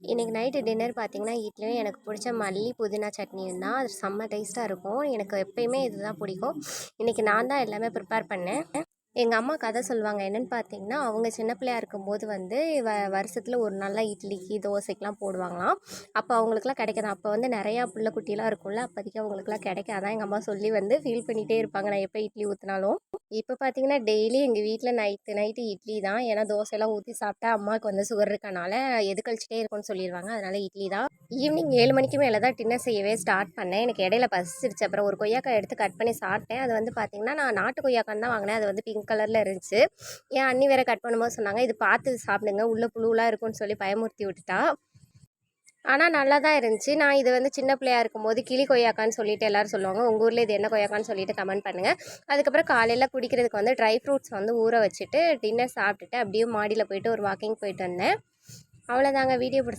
இன்றைக்கி night dinner பார்த்திங்கன்னா இட்லியும் எனக்கு பிடிச்ச மல்லி புதினா சட்னியும் தான். அது செம்ம டேஸ்ட்டாக இருக்கும். எனக்கு எப்போயுமே இதுதான் பிடிக்கும். இன்றைக்கி நான் தான் எல்லாமே ப்ரிப்பேர் பண்ணேன். எங்கள் அம்மா கதை சொல்லுவாங்க. என்னென்னு பார்த்தீங்கன்னா, அவங்க சின்ன பிள்ளையா இருக்கும்போது வந்து வருஷத்தில் ஒரு நாளில் இட்லிக்கு தோசைக்கெலாம் போடுவாங்களாம். அப்போ அவங்களுக்குலாம் கிடைக்காது. அப்போ வந்து நிறையா புள்ள குட்டிலாம் இருக்கும்ல, அப்போதைக்கு அவங்களுக்குலாம் கிடைக்காதான். எங்கள் அம்மா சொல்லி வந்து ஃபீல் பண்ணிகிட்டே இருப்பாங்க நான் எப்போ இட்லி ஊற்றினாலும். இப்போ பார்த்தீங்கன்னா டெய்லி எங்கள் வீட்டில் நைட்டு இட்லி தான். ஏன்னா தோசைலாம் ஊற்றி சாப்பிட்டா அம்மாவுக்கு வந்து சுகர் இருக்கனால எது கழிச்சிட்டே இருக்கும்னு சொல்லிடுவாங்க. அதனால் இட்லி தான். ஈவினிங் 7 மணிக்கு மேலே தான் டின்னர் செய்யவே ஸ்டார்ட் பண்ணேன். எனக்கு இடையில பசிச்சிருச்சு. அப்புறம் ஒரு கொய்யாக்காய் எடுத்து கட் பண்ணி சாப்பிட்டேன். அது வந்து பார்த்திங்கன்னா நான் நாட்டு கொய்யாக்கான்னு தான் வாங்கினேன். அது வந்து பிங்க் கலரில் இருந்துச்சு. என் அண்ணி வேறு கட் பண்ணும்போது சொன்னாங்க, இது பார்த்து சாப்பிடுங்க, உள்ளே புழுலாம் இருக்குன்னு சொல்லி பயமுறுத்தி விட்டுட்டா. ஆனால் நல்லா தான் இருந்துச்சு. நான் இது வந்து சின்ன பிள்ளையா இருக்கும்போது கிளி கொய்யாக்கான்னு சொல்லிட்டு எல்லோரும் சொல்லுவாங்க. உங்கள் ஊரில் இது என்ன கொய்யாக்கான்னு சொல்லிட்டு கமெண்ட் பண்ணுங்கள். அதுக்கப்புறம் காலையில் குடிக்கிறதுக்கு வந்து ட்ரை ஃப்ரூட்ஸ் வந்து ஊற வச்சுட்டு டின்னர் சாப்பிட்டுட்டு அப்படியே மாடியில் போயிட்டு ஒரு வாக்கிங் போயிட்டு வந்தேன். அவ்வளோதாங்க. வீடியோ பிடிச்சி